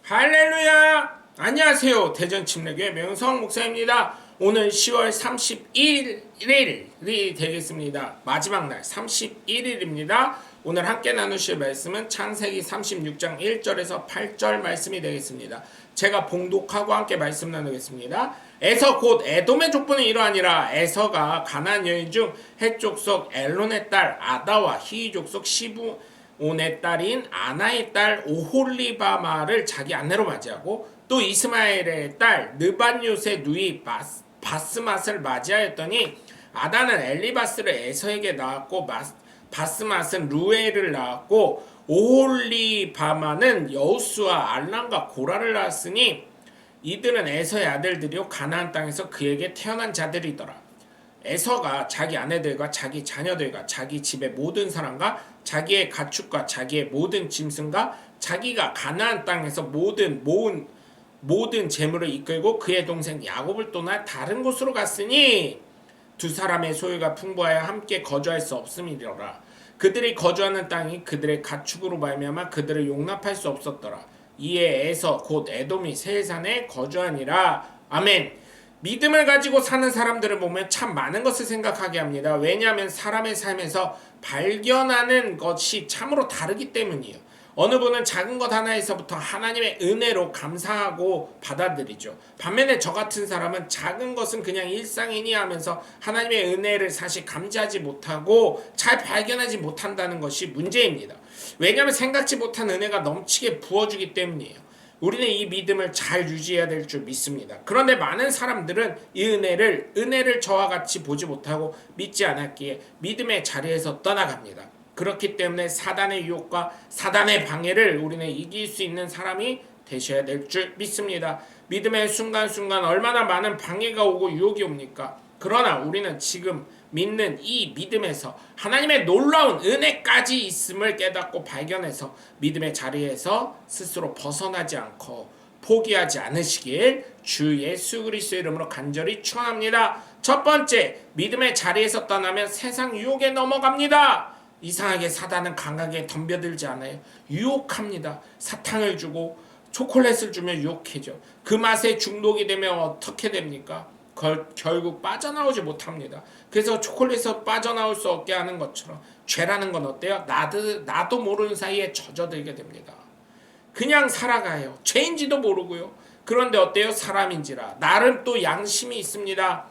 할렐루야! 안녕하세요. 대전침례교회 명성 목사입니다. 오늘 10월 31일이 되겠습니다. 마지막 날 31일입니다. 오늘 함께 나누실 말씀은 창세기 36장 1절에서 8절 말씀이 되겠습니다. 제가 봉독하고 함께 말씀 나누겠습니다. 에서 곧 에돔의 족보는 이러하니라. 에서가 가나안 여인 중 헷 족속 엘론의 딸 아다와 히위 족속 시브온의 딸인 아나의 딸 오홀리바마를 자기 아내로 맞이하고 또 이스마엘의 딸 느반요의 누이 바스맛을 맞이하였더니 아다는 엘리바스를 에서에게 낳았고 바스맛은 루엘을 낳았고 오홀리바마는 여우스와 알람과 고라를 낳았으니 이들은 에서의 아들들이요 가나안 땅에서 그에게 태어난 자들이더라. 에서가 자기 아내들과 자기 자녀들과 자기 집의 모든 사람과 자기의 가축과 자기의 모든 짐승과 자기가 가나안 땅에서 모은 모든 재물을 이끌고 그의 동생 야곱을 떠나 다른 곳으로 갔으니 두 사람의 소유가 풍부하여 함께 거주할 수 없음이로라. 그들이 거주하는 땅이 그들의 가축으로 말미암아 그들을 용납할 수 없었더라. 이에 에서 곧 에돔이 세산에 거주하니라. 아멘. 믿음을 가지고 사는 사람들을 보면 참 많은 것을 생각하게 합니다. 왜냐하면 사람의 삶에서 발견하는 것이 참으로 다르기 때문이에요. 어느 분은 작은 것 하나에서부터 하나님의 은혜로 감사하고 받아들이죠. 반면에 저 같은 사람은 작은 것은 그냥 일상이니 하면서 하나님의 은혜를 사실 감지하지 못하고 잘 발견하지 못한다는 것이 문제입니다. 왜냐하면 생각지 못한 은혜가 넘치게 부어주기 때문이에요. 우리는 이 믿음을 잘 유지해야 될 줄 믿습니다. 그런데 많은 사람들은 이 은혜를 저와 같이 보지 못하고 믿지 않았기에 믿음의 자리에서 떠나갑니다. 그렇기 때문에 사단의 유혹과 사단의 방해를 우리는 이길 수 있는 사람이 되셔야 될 줄 믿습니다. 믿음의 순간순간 얼마나 많은 방해가 오고 유혹이 옵니까? 그러나 우리는 지금 믿는 이 믿음에서 하나님의 놀라운 은혜까지 있음을 깨닫고 발견해서 믿음의 자리에서 스스로 벗어나지 않고 포기하지 않으시길 주 예수 그리스도의 이름으로 간절히 축원합니다. 첫 번째, 믿음의 자리에서 떠나면 세상 유혹에 넘어갑니다. 이상하게 사단은 강하게 덤벼들지 않아요. 유혹합니다. 사탕을 주고 초콜릿을 주면 유혹해죠. 그 맛에 중독이 되면 어떻게 됩니까? 결국 빠져나오지 못합니다. 그래서 초콜릿에서 빠져나올 수 없게 하는 것처럼 죄라는 건 어때요? 나도 모르는 사이에 젖어들게 됩니다. 그냥 살아가요. 죄인지도 모르고요. 그런데 어때요? 사람인지라 나름 또 양심이 있습니다.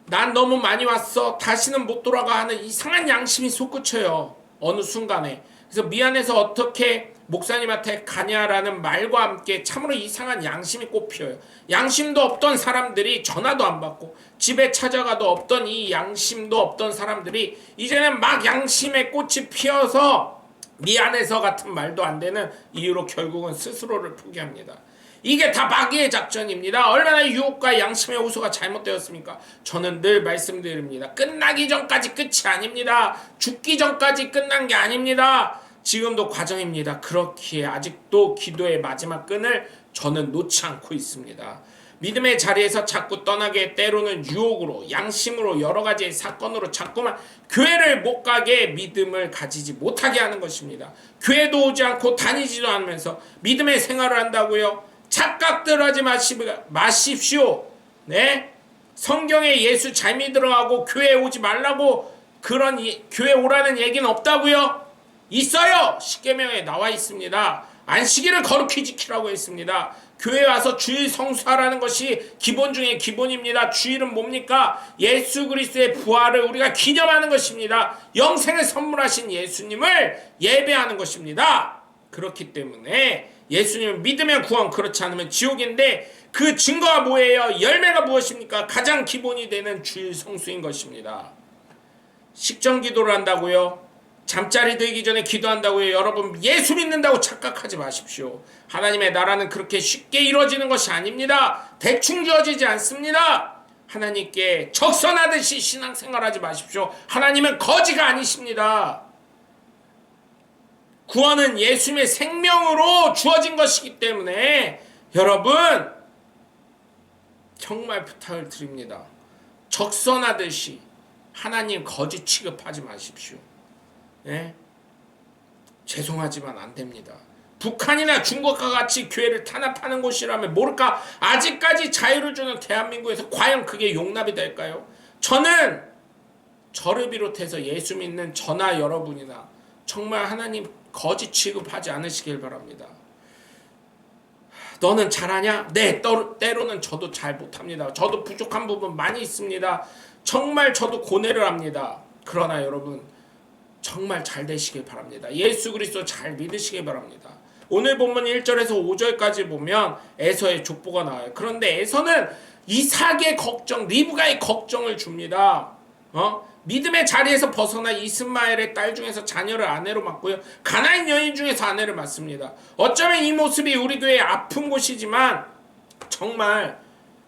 난 너무 많이 왔어. 다시는 못 돌아가 하는 이상한 양심이 솟구쳐요. 어느 순간에. 그래서 미안해서 어떻게 목사님한테 가냐라는 말과 함께 참으로 이상한 양심이 꽃피어요. 양심도 없던 사람들이 전화도 안 받고 집에 찾아가도 없던 이 양심도 없던 사람들이 이제는 막 양심의 꽃이 피어서 미안해서 같은 말도 안 되는 이유로 결국은 스스로를 포기합니다. 이게 다 마귀의 작전입니다. 얼마나 유혹과 양심의 호소가 잘못되었습니까? 저는 늘 말씀드립니다. 끝나기 전까지 끝이 아닙니다. 죽기 전까지 끝난 게 아닙니다. 지금도 과정입니다. 그렇기에 아직도 기도의 마지막 끈을 저는 놓지 않고 있습니다. 믿음의 자리에서 자꾸 떠나게 때로는 유혹으로 양심으로 여러 가지의 사건으로 자꾸만 교회를 못 가게 믿음을 가지지 못하게 하는 것입니다. 교회도 오지 않고 다니지도 않으면서 믿음의 생활을 한다고요? 착각들 하지 마십시오. 네? 성경에 예수 잘 믿으라고 교회에 오지 말라고 그런 교회 오라는 얘기는 없다고요? 있어요. 십계명에 나와 있습니다. 안식일을 거룩히 지키라고 했습니다. 교회 와서 주일 성수하라는 것이 기본 중에 기본입니다. 주일은 뭡니까? 예수 그리스도의 부활을 우리가 기념하는 것입니다. 영생을 선물하신 예수님을 예배하는 것입니다. 그렇기 때문에 예수님을 믿으면 구원, 그렇지 않으면 지옥인데 그 증거가 뭐예요? 열매가 무엇입니까? 가장 기본이 되는 주일 성수인 것입니다. 식전 기도를 한다고요? 잠자리 들기 전에 기도한다고요? 여러분 예수 믿는다고 착각하지 마십시오. 하나님의 나라는 그렇게 쉽게 이루어지는 것이 아닙니다. 대충 주어지지 않습니다. 하나님께 적선하듯이 신앙생활하지 마십시오. 하나님은 거지가 아니십니다. 구원은 예수님의 생명으로 주어진 것이기 때문에 여러분 정말 부탁을 드립니다. 적선하듯이 하나님 거지 취급하지 마십시오. 네? 죄송하지만 안 됩니다. 북한이나 중국과 같이 교회를 탄압하는 곳이라면 모를까? 아직까지 자유를 주는 대한민국에서 과연 그게 용납이 될까요? 저는 저를 비롯해서 예수 믿는 저나 여러분이나 정말 하나님 거짓 취급하지 않으시길 바랍니다. 너는 잘하냐? 네, 때로는 저도 잘 못합니다. 저도 부족한 부분 많이 있습니다. 정말 저도 고뇌를 합니다. 그러나 여러분 정말 잘 되시길 바랍니다. 예수 그리스도 잘 믿으시길 바랍니다. 오늘 본문 1절에서 5절까지 보면 에서의 족보가 나와요. 그런데 에서는 이삭의 걱정, 리브가의 걱정을 줍니다. 믿음의 자리에서 벗어나 이스마엘의 딸 중에서 자녀를 아내로 맡고요. 가나안 여인 중에서 아내를 맡습니다. 어쩌면 이 모습이 우리 교회의 아픈 곳이지만 정말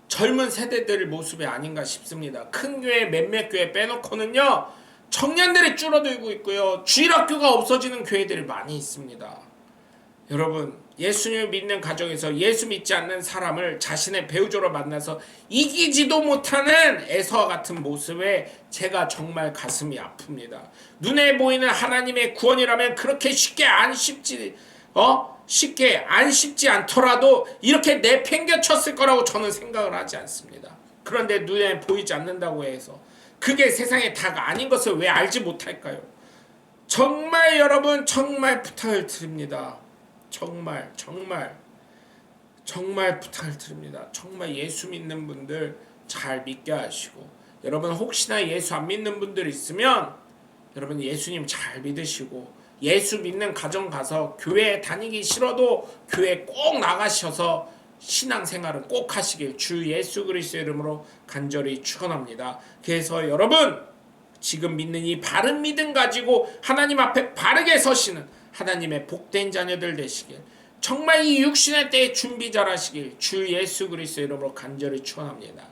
젊은 세대들 모습이 아닌가 싶습니다. 큰 교회 몇몇 교회 빼놓고는요. 청년들이 줄어들고 있고요. 주일학교가 없어지는 교회들이 많이 있습니다. 여러분 예수님을 믿는 가정에서 예수 믿지 않는 사람을 자신의 배우자로 만나서 이기지도 못하는 에서와 같은 모습에 제가 정말 가슴이 아픕니다. 눈에 보이는 하나님의 구원이라면 그렇게 쉽게 안 쉽지 않더라도 이렇게 내팽겨쳤을 거라고 저는 생각을 하지 않습니다. 그런데 눈에 보이지 않는다고 해서 그게 세상의 다가 아닌 것을 왜 알지 못할까요? 정말 여러분 정말 부탁을 드립니다. 정말 부탁을 드립니다. 정말 예수 믿는 분들 잘 믿게 하시고 여러분 혹시나 예수 안 믿는 분들 있으면 여러분 예수님 잘 믿으시고 예수 믿는 가정 가서 교회 다니기 싫어도 교회 꼭 나가셔서 신앙생활은 꼭 하시길 주 예수 그리스도의 이름으로 간절히 축원합니다. 그래서 여러분 지금 믿는 이 바른 믿음 가지고 하나님 앞에 바르게 서시는 하나님의 복된 자녀들 되시길 정말 이 육신의 때에 준비 잘하시길 주 예수 그리스도의 이름으로 간절히 축원합니다.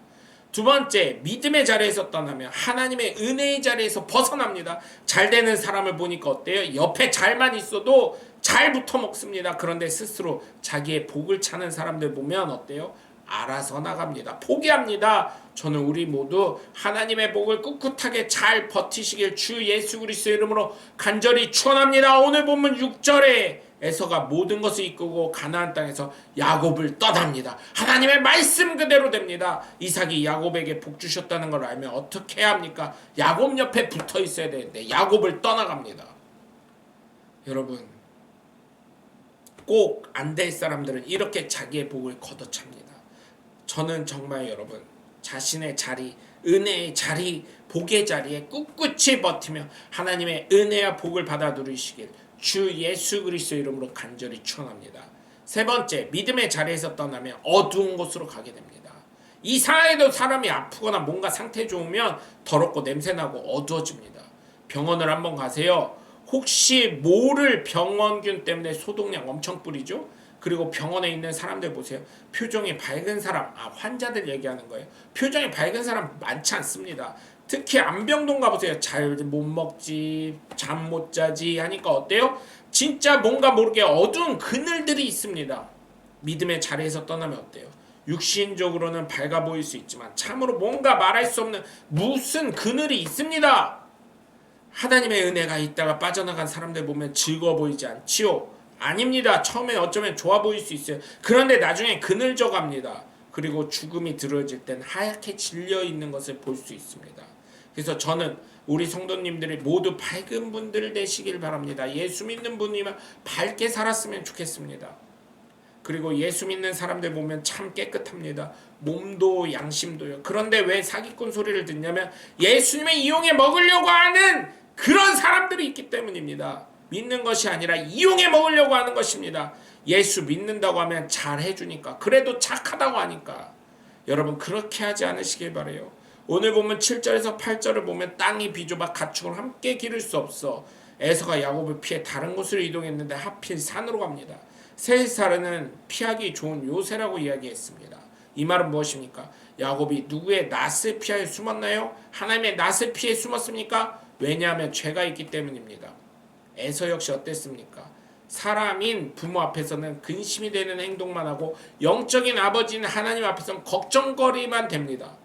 두 번째 믿음의 자리에서 떠나면 하나님의 은혜의 자리에서 벗어납니다. 잘 되는 사람을 보니까 어때요? 옆에 잘만 있어도 잘 붙어먹습니다. 그런데 스스로 자기의 복을 찾는 사람들 보면 어때요? 알아서 나갑니다. 포기합니다. 저는 우리 모두 하나님의 복을 꿋꿋하게 잘 버티시길 주 예수 그리스도의 이름으로 간절히 축원합니다. 오늘 본문 6절에 에서가 모든 것을 이끄고 가나안 땅에서 야곱을 떠납니다. 하나님의 말씀 그대로 됩니다. 이삭이 야곱에게 복 주셨다는 걸 알면 어떻게 해야 합니까? 야곱 옆에 붙어 있어야 되는데 야곱을 떠나갑니다. 여러분 꼭 안 될 사람들은 이렇게 자기의 복을 걷어찹니다. 저는 정말 여러분 자신의 자리, 은혜의 자리, 복의 자리에 꿋꿋이 버티며 하나님의 은혜와 복을 받아 누리시길 주 예수 그리스도의 이름으로 간절히 축원합니다. 세 번째, 믿음의 자리에서 떠나면 어두운 곳으로 가게 됩니다. 이상하게도 사람이 아프거나 뭔가 상태 좋으면 더럽고 냄새나고 어두워집니다. 병원을 한번 가세요. 혹시 모를 병원균 때문에 소독약 엄청 뿌리죠? 그리고 병원에 있는 사람들 보세요. 표정이 밝은 사람, 환자들 얘기하는 거예요. 표정이 밝은 사람 많지 않습니다. 특히 안병동 가보세요. 잘 못 먹지, 잠 못 자지 하니까 어때요? 진짜 뭔가 모르게 어두운 그늘들이 있습니다. 믿음의 자리에서 떠나면 어때요? 육신적으로는 밝아 보일 수 있지만 참으로 뭔가 말할 수 없는 무슨 그늘이 있습니다. 하나님의 은혜가 있다가 빠져나간 사람들 보면 즐거워 보이지 않지요? 아닙니다. 처음에 어쩌면 좋아 보일 수 있어요. 그런데 나중에 그늘져 갑니다. 그리고 죽음이 들어질 땐 하얗게 질려 있는 것을 볼 수 있습니다. 그래서 저는 우리 성도님들이 모두 밝은 분들 되시길 바랍니다. 예수 믿는 분이면 밝게 살았으면 좋겠습니다. 그리고 예수 믿는 사람들 보면 참 깨끗합니다. 몸도 양심도요. 그런데 왜 사기꾼 소리를 듣냐면 예수님의 이용해 먹으려고 하는 그런 사람들이 있기 때문입니다. 믿는 것이 아니라 이용해 먹으려고 하는 것입니다. 예수 믿는다고 하면 잘 해주니까, 그래도 착하다고 하니까. 여러분 그렇게 하지 않으시길 바라요. 오늘 보면 7절에서 8절을 보면 땅이 비좁아 가축을 함께 기를 수 없어 에서가 야곱을 피해 다른 곳으로 이동했는데 하필 산으로 갑니다. 세살은 피하기 좋은 요새라고 이야기했습니다. 이 말은 무엇입니까? 야곱이 누구의 낯을 피하여 숨었나요? 하나님의 낯을 피해 숨었습니까? 왜냐하면 죄가 있기 때문입니다. 에서 역시 어땠습니까? 사람인 부모 앞에서는 근심이 되는 행동만 하고 영적인 아버지인 하나님 앞에서는 걱정거리만 됩니다.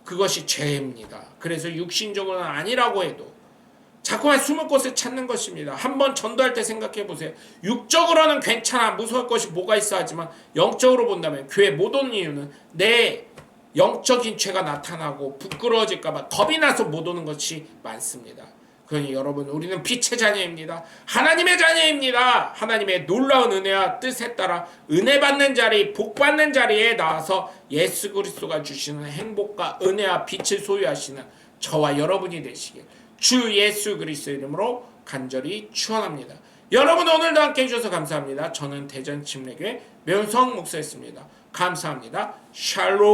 그것이 죄입니다. 그래서 육신적으로는 아니라고 해도 자꾸만 숨을 곳을 찾는 것입니다. 한번 전도할 때 생각해 보세요. 육적으로는 괜찮아, 무서울 것이 뭐가 있어 하지만 영적으로 본다면 교회 못 오는 이유는 내 영적인 죄가 나타나고 부끄러워질까봐 겁이 나서 못 오는 것이 많습니다. 그러니 여러분, 우리는 빛의 자녀입니다. 하나님의 자녀입니다. 하나님의 놀라운 은혜와 뜻에 따라 은혜 받는 자리, 복 받는 자리에 나와서 예수 그리스도가 주시는 행복과 은혜와 빛을 소유하시는 저와 여러분이 되시길 주 예수 그리스도 이름으로 간절히 축원합니다. 여러분, 오늘도 함께 해주셔서 감사합니다. 저는 대전 침례교회 명성 목사였습니다. 감사합니다. 샬롬.